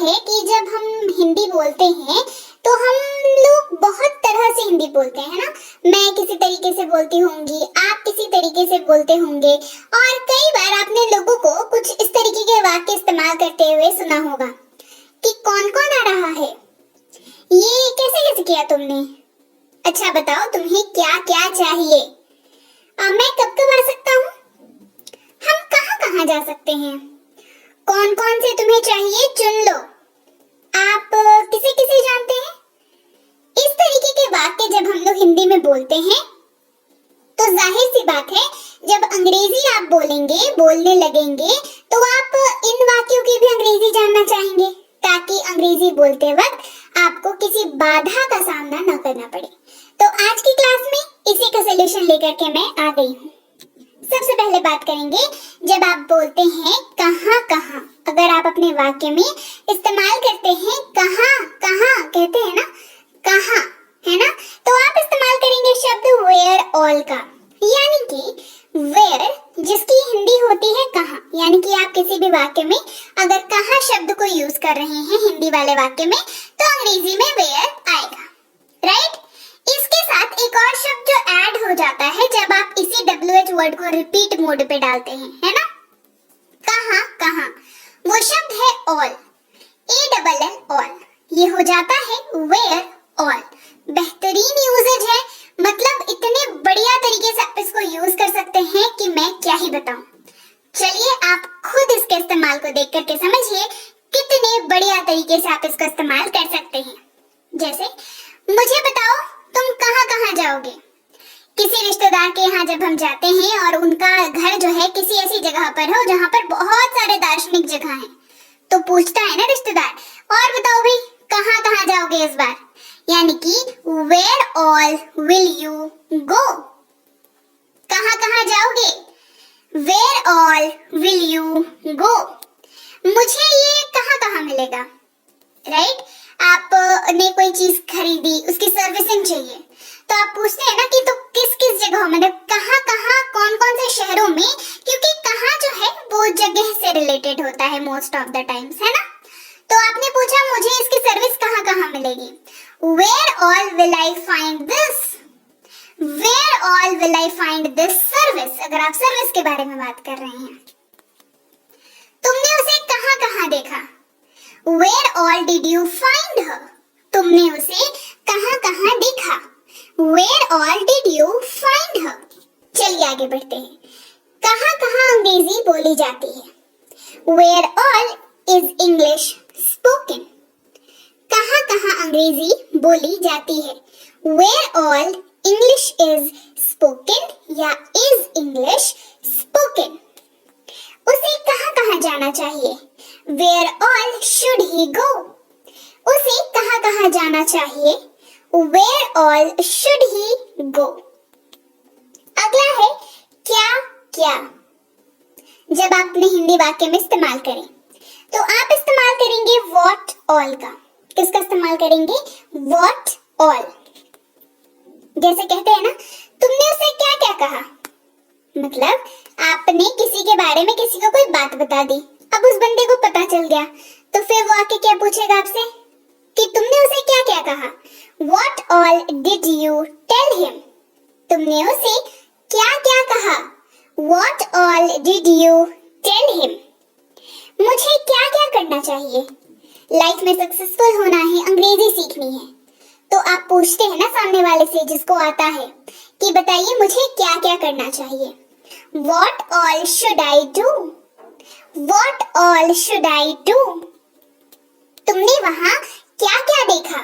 है कि जब हम हिंदी बोलते हैं तो हम लोग बहुत तरह से हिंदी बोलते हैं ना। मैं किसी तरीके से बोलती होंगी, आप किसी तरीके से बोलते होंगे, और कई बार आपने लोगों को कुछ इस तरीके के वाक्य इस्तेमाल करते हुए सुना होगा कि कौन कौन आ रहा है, ये कैसे कैसे किया तुमने, अच्छा बताओ तुम्हें क्या क्या चाहिए, मैं कब कब आ सकता हूँ, हम कहाँ कहाँ जा सकते हैं, कौन कौन से तुम्हें चाहिए चुन लो, आप किसे किसे जानते हैं। इस तरीके के वाक्य जब हम लोग हिंदी में बोलते हैं तो जाहिर सी बात है जब अंग्रेजी आप बोलने लगेंगे तो आप इन वाक्यों की भी अंग्रेजी जानना चाहेंगे ताकि अंग्रेजी बोलते वक्त आपको किसी बाधा का सामना न करना पड़े। तो आज की क्लास में इसी का सलूशन लेकर के मैं आ गई हूँ। सबसे पहले बात करेंगे जब आप बोलते हैं कहाँ कहाँ, अगर आप अपने वाक्य में इस्तेमाल करते हैं कहाँ कहाँ, कहते हैं ना कहाँ, है ना, तो आप इस्तेमाल करेंगे शब्द वेयर ऑल का, यानी कि वेयर जिसकी हिंदी होती है कहाँ, यानी कि आप किसी भी वाक्य में अगर कहाँ शब्द को यूज कर रहे हैं हिंदी वाले वाक्य में तो अंग्रेजी में वेयर आएगा, राइट। इसके साथ एक और शब्द जो ऐड हो जाता है जब आप इसी WH वर्ड को रिपीट मोड पे डालते हैं, है ना, कहाँ कहाँ, वो शब्द है ऑल, ALL ऑल, ये हो जाता है वेयर ऑल। बेहतरीन यूजेज है, मतलब इतने बढ़िया तरीके से आप इसको यूज कर सकते हैं कि मैं क्या ही बताऊं। चलिए आप खुद इसके इस्तेमाल को देख करके समझिए कितने बढ़िया तरीके से आप इसका इस्तेमाल कर सकते हैं। जैसे मुझे बताओ तुम कहाँ कहाँ जाओगे, किसी रिश्तेदार के यहाँ जब हम जाते हैं और उनका घर जो है किसी ऐसी जगह पर हो जहाँ पर बहुत सारे दार्शनिक जगह हैं, तो पूछता है ना रिश्तेदार, और बताओ भाई कहाँ कहाँ जाओगे इस बार, यानी कि where all will you go, कहाँ कहाँ जाओगे, where all will you go, मुझे ये कहाँ कहाँ मिलेगा, राइट। आपने कोई चीज खरीदी, उसकी सर्विसिंग चाहिए, तो आप पूछते हैं ना कि तो किस किस जगह, मतलब कहाँ कहाँ, कौन कौन से शहरों में, क्योंकि कहाँ जो है वो जगह से रिलेटेड होता है मोस्ट ऑफ द टाइम्स, है ना। तो आपने पूछा मुझे इसकी सर्विस कहाँ कहाँ मिलेगी, where all will I find this, where all will I find this service, अगर आप सर्विस के बारे में बात कर रहे हैं। तुमने उसे कहाँ कहाँ देखा, Where all did you find her? तुमने उसे कहाँ कहाँ देखा, Where all did you find her? चलिए आगे बढ़ते हैं। कहाँ कहाँ अंग्रेजी बोली जाती है, Where all is English spoken? कहाँ कहाँ अंग्रेजी बोली जाती है, Where all English is spoken या is English spoken? उसे कहाँ कहाँ जाना चाहिए, Where all should he go? उसे कहाँ कहाँ जाना चाहिए, Where all should he go? अगला है क्या क्या। जब आप अपने हिंदी वाक्य में इस्तेमाल करें तो आप इस्तेमाल करेंगे what all का। किसका इस्तेमाल करेंगे, what all। जैसे कहते हैं ना तुमने उसे क्या क्या कहा, मतलब आपने किसी के बारे में किसी को कोई बात बता दी, अब उस बंदे को पता चल गया तो फिर वो आके क्या पूछेगा आपसे कि तुमने उसे क्या क्या कहा, What all did you tell him? तुमने उसे क्या क्या कहा, What all did you tell him? मुझे क्या क्या करना चाहिए, लाइफ में सक्सेसफुल होना है, अंग्रेजी सीखनी है, तो आप पूछते हैं ना सामने वाले से जिसको आता है कि बताइए मुझे क्या क्या करना चाहिए, What all should I do? What all should I do? तुमने वहाँ क्या क्या देखा,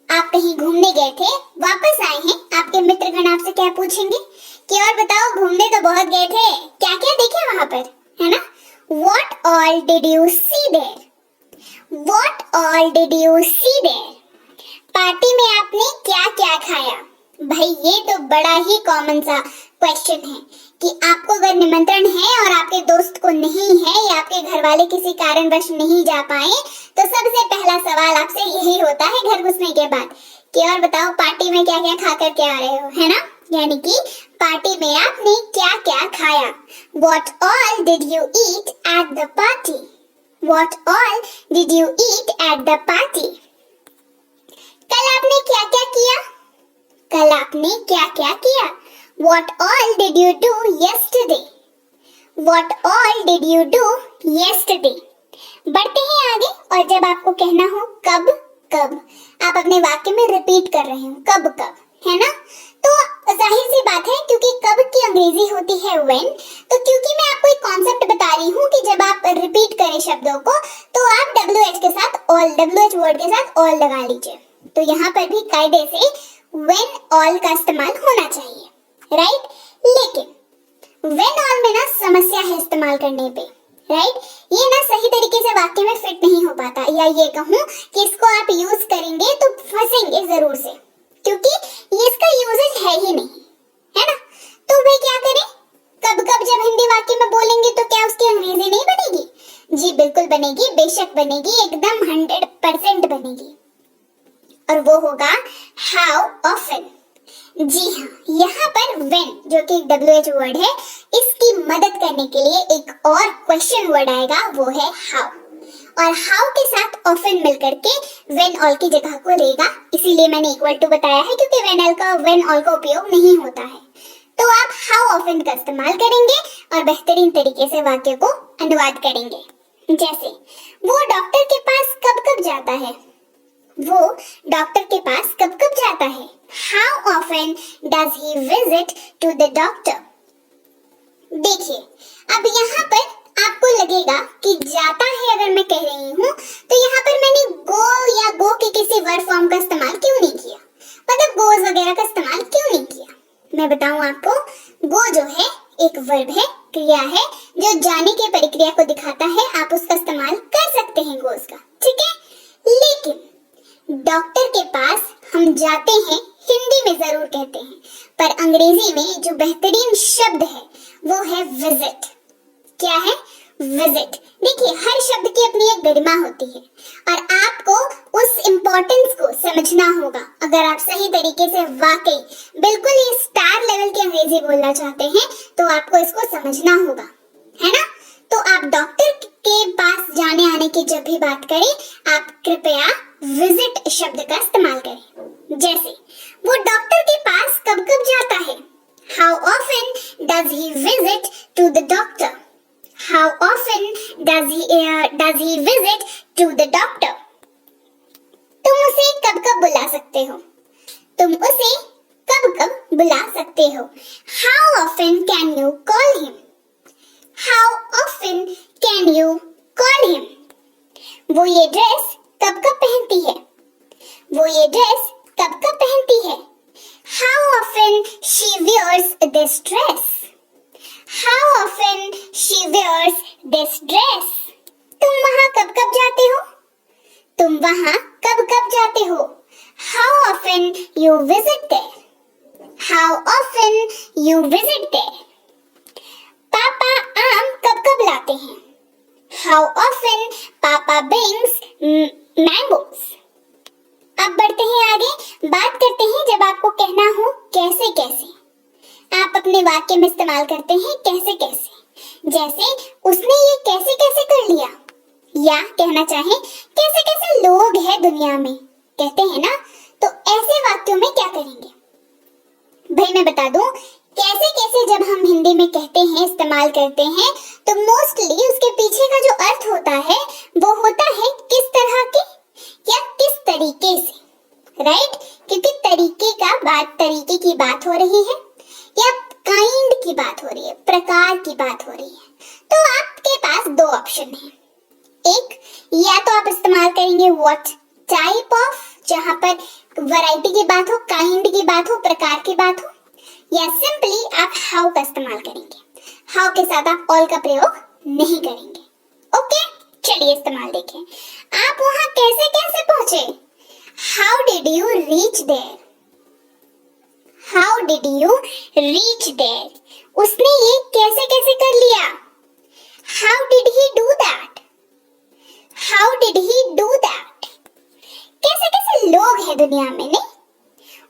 आप कहीं घूमने गए थे, वापस आए हैं, आपके मित्रगण आपसे क्या पूछेंगे कि और बताओ घूमने तो बहुत गए थे, क्या क्या देखे वहाँ पर, है ना। What all did you see there? What all did you see there? Party में आपने क्या क्या खाया, भाई ये तो बड़ा ही कॉमन सा क्वेश्चन है कि आपको अगर निमंत्रण है और आपके दोस्त को नहीं है या आपके घर वाले किसी कारणवश नहीं जा पाए तो सबसे पहला सवाल आपसे यही होता है घर घुसने के बाद कि और बताओ पार्टी में क्या क्या खा कर के आ रहे हो, है ना। यानी कि पार्टी में आपने क्या क्या खाया, What all did you eat at the party? What all did you eat at the party? कल आपने क्या क्या किया? कल आपने क्या क्या किया? What all did you do yesterday? What all did you do yesterday? बढ़ते हैं आगे, और जब आपको कहना हो कब कब, आप अपने वाक्य में रिपीट कर रहे हो कब कब, है ना? तो जाहिर सी बात है, क्योंकि कब की अंग्रेजी होती है when, तो क्योंकि मैं आपको एक कॉन्सेप्ट बता रही हूँ कि जब आप रिपीट करें शब्दों को तो आप WH के साथ all, WH वर्ड के साथ all लगा लीजिए। तो यहाँ पर भी कायदे से when all का इस्तेमाल होना चाहिए, राइट? लेकिन when all में ना समस्या है इस्तेमाल करने पे, राइट? ये ना सही तरीके से वाक्य में फिट नहीं हो पाता, या ये कहूँ कि इसको आप यूज करेंगे तो फंसेंगे जरूर से, क्योंकि ये इसका यूजेज है ही नहीं, है ना? तो भाई क्या करें? कब कब जब हिंदी वाक्य में बोलेंगे तो क्या उसकी अंग्रेजी नहीं बनेगी? जी बिल्कुल बनेगी, बेशक बनेगी, एकदम 100% बनेगी, और वो होगा हाउ ऑफन। जी हाँ, यहाँ पर when जो कि WH वर्ड है, इसकी मदद करने के लिए एक और क्वेश्चन वर्ड आएगा, वो है how, और how के साथ often मिलकर के when all की जगह को लेगा। इसीलिए मैंने इक्वल टू बताया है, क्योंकि when all का उपयोग नहीं होता है। तो आप how often का इस्तेमाल करेंगे और बेहतरीन तरीके से वाक्य को अनुवाद करेंगे। जैसे वो डॉक्टर के पास कब कब जाता है? वो डॉक्टर के पास कब कब जाता है? How often does he visit to the doctor? देखिए, अब यहाँ पर आपको लगेगा कि जाता है अगर मैं कह रही हूँ तो यहाँ पर मैंने go या go के किसी वर्ड फॉर्म का इस्तेमाल क्यों नहीं किया, मतलब goes वगैरह का इस्तेमाल क्यों नहीं किया? मैं बताऊँ आपको, go जो है एक वर्ब है, क्रिया है जो जाने की प्रक्रिया को दिखाता है, आप उसका इस्तेमाल कर सकते हैं goes का, ठीक है? लेकिन डॉक्टर के पास हम जाते हैं हिंदी में जरूर कहते हैं, पर अंग्रेजी में जो बेहतरीन शब्द है वो है विजिट। क्या है? विजिट। देखिए, हर शब्द की अपनी एक गरिमा होती है और आपको उस इम्पोर्टेंस को समझना होगा। अगर आप सही तरीके से वाकई बिल्कुल ये स्टार लेवल की अंग्रेजी बोलना चाहते हैं तो आपको इसको समझना होगा, है ना? तो आप डॉक्टर के पास जाने आने की जब भी बात करें, आप कृपया विजिट शब्द का इस्तेमाल करें। जैसे वो डॉक्टर के पास कब कब जाता है? How often does he visit to the doctor? How often does he visit to the doctor? तुम उसे कब कब बुला सकते हो? तुम उसे कब कब बुला सकते हो? How often can you call him? How often can you call him? वो ये ड्रेस कब कब पहनती है? वो ये ड्रेस कब कब पहनती है? How often she wears this dress? How often she wears this dress? तुम वहाँ कब कब जाते हो? तुम वहाँ कब कब जाते हो? How often you visit there? How often you visit there? पापा आम कब कब लाते हैं? How often Papa brings mangoes? अब बढ़ते हैं आगे, बात करते हैं जब आपको कहना हो कैसे कैसे। आप अपने वाक्य में इस्तेमाल करते हैं कैसे कैसे। जैसे उसने ये कैसे कैसे कर लिया, या कहना चाहें कैसे कैसे लोग हैं दुनिया में, कहते हैं ना, तो ऐसे वाक्यों में क्या करेंगे? भाई मैं बता दूं, कैसे कैसे जब हम हिंदी में कहते हैं, इस्तेमाल करते हैं, तो मोस्टली उसके पीछे का जो अर्थ होता है वो होता है किस तरह के या किस तरीके से, राइट? क्योंकि तरीके की बात हो रही है या काइंड की बात हो रही है, प्रकार की बात हो रही है, तो आपके पास दो ऑप्शन है। एक, या तो आप इस्तेमाल करेंगे व्हाट टाइप ऑफ, जहां पर वैरायटी की बात हो, काइंड की बात हो, प्रकार की बात हो, या सिंपली आप हाउ का इस्तेमाल करेंगे। हाउ के साथ आप ऑल का प्रयोग नहीं करेंगे। ओके, चलिए इस्तेमाल देखें। आप वहां कैसे कैसे पहुंचे? How did you reach there? How did you reach there? उसने ये कैसे कैसे कर लिया? How did he do that? How did he do that? कैसे कैसे लोग हैं दुनिया में, नहीं?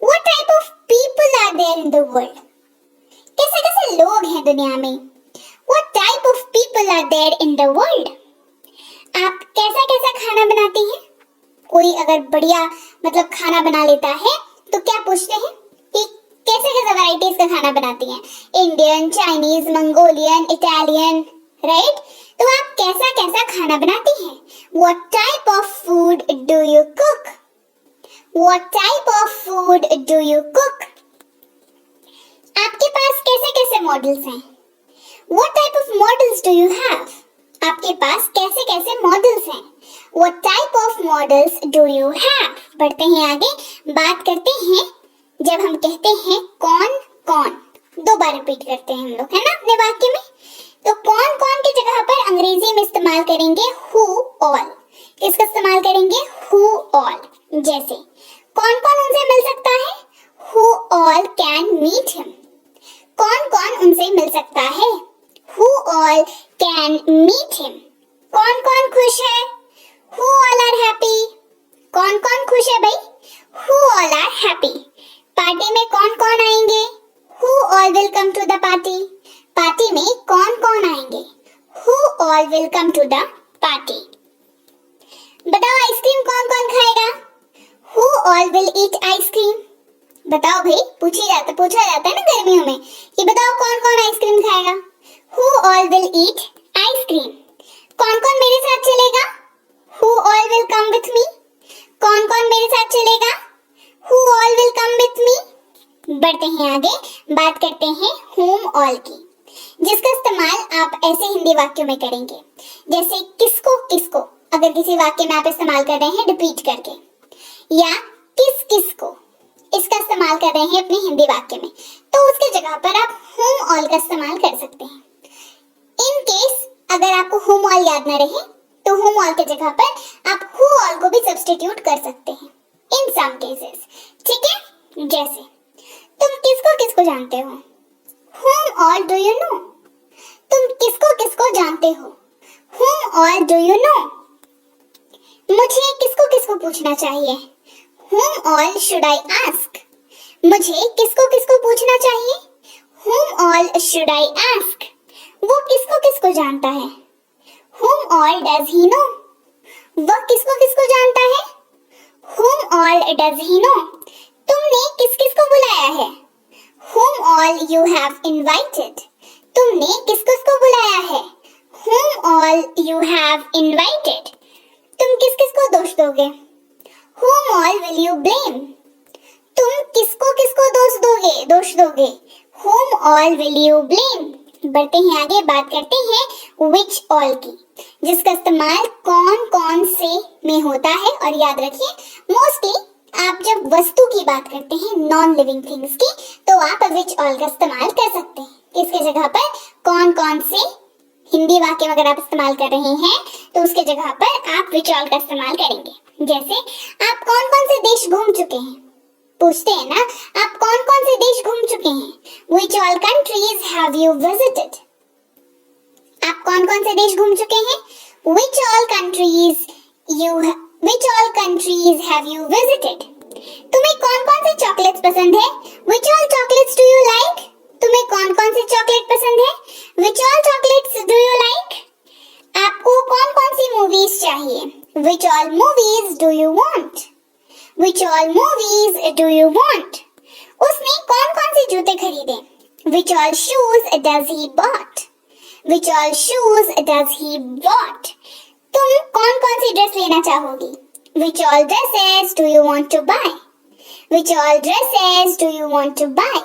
What type of people are there in the world? कैसे कैसे लोग हैं दुनिया में? What type of people are there in the world? कोई अगर बढ़िया मतलब खाना बना लेता है तो क्या पूछते हैं कि कैसे कैसे वैरायटीज का खाना बनाती हैं, Indian, Chinese, Mongolian, Italian, right. तो आप कैसा कैसा खाना बनाती हैं? What type of food do you cook? What type of food do you cook? आपके पास कैसे कैसे मॉडल्स हैं? What type of models do you have? आपके पास कैसे कैसे मॉडल्स हैं? What type of models do you have? बढ़ते हैं आगे, बात करते हैं जब हम कहते हैं कौन कौन, दो बार रिपीट करते हैं हम लोग, है ना, अपने वाक्य में। तो कौन कौन की जगह पर अंग्रेजी में इस्तेमाल करेंगे who all। किसका इस्तेमाल करेंगे? who all। जैसे कौन कौन उनसे मिल सकता है? who all can meet him। कौन कौन उनसे मिल सकता है? who all can meet him। कौन कौन खुश है? who all are happy। कौन कौन खुश है भाई? who all are happy। Party में कौन कौन आएंगे? who all will come to the party। Party में कौन कौन आएंगे? who all will come to the party। बताओ आइसक्रीम कौन कौन खाएगा? who all will eat ice cream। बताओ भाई, पूछा जाता है ना गर्मियों में कि बताओ कौन कौन आइसक्रीम खाएगा? who all will eat ice cream। कौन कौन मेरे साथ चलेगा? who all will come with me। कौन कौन मेरे साथ चलेगा? who all will come with me। बढ़ते हैं आगे, बात करते हैं whom all की, जिसका इस्तेमाल आप ऐसे हिंदी वाक्यों में करेंगे जैसे किसको किसको। अगर किसी वाक्य में आप इस्तेमाल कर रहे हैं रिपीट करके, या किस किसको, इसका इस्तेमाल कर रहे हैं अपने हिंदी वाक्य में, तो उसके जगह पर आप whom all का इस्तेमाल कर सकते हैं। इन केस अगर आपको whom all याद न रहे तो whom all के जगह पर आप who all को भी सब्स्टिट्यूट कर सकते हैं इन सम केसेस, ठीक है। जैसे तुम किसको किसको जानते हो? whom all do you know। तुम किसको किसको जानते हो? whom all do you know। मुझे किसको किसको पूछना चाहिए? whom all should I ask। मुझे किसको किसको पूछना चाहिए? whom all should I ask। वो किसको किसको जानता है? whom all does he know। वह किसको किसको जानता है? whom all does he know। तुमने किस किस को बुलाया है? whom all you have invited। तुमने किस किस को बुलाया है? whom all you have invited। तुम किस किस को दोष दोगे? whom all will you blame। तुम किसको किसको दोष दोगे? whom all will you blame। बढ़ते हैं आगे, बात करते हैं which all की, जिसका इस्तेमाल कौन कौन से में होता है। और याद रखिए, मोस्टली आप जब वस्तु की बात करते हैं, नॉन लिविंग थिंग्स की, तो आप which all का इस्तेमाल कर सकते हैं। किसके जगह पर कौन कौन से हिंदी वाक्य अगर आप इस्तेमाल कर रहे हैं तो उसके जगह पर आप which all का इस्तेमाल करेंगे। जैसे आप कौन कौन से देश घूम चुके हैं? पूछते हैं ना, आप कौन कौन से देश घूम चुके हैं? Which all countries have you visited। आप कौन कौन से देश घूम चुके हैं? Which all countries have you visited। तुम्हें कौन कौन से चॉकलेट्स पसंद है? Which all chocolates do you like। तुम्हें कौन कौन से चॉकलेट पसंद है? Which all chocolates do you like। आपको कौन कौन सी मूवीज चाहिए? Which all movies do you want। Which all movies do you want। उसने कौन कौन से जूते खरीदे? Which all shoes does he bought। Which all shoes does he bought। तुम कौन कौन सी ड्रेस लेना चाहोगी? Which all dresses do you want to buy। Which all dresses do you want to buy।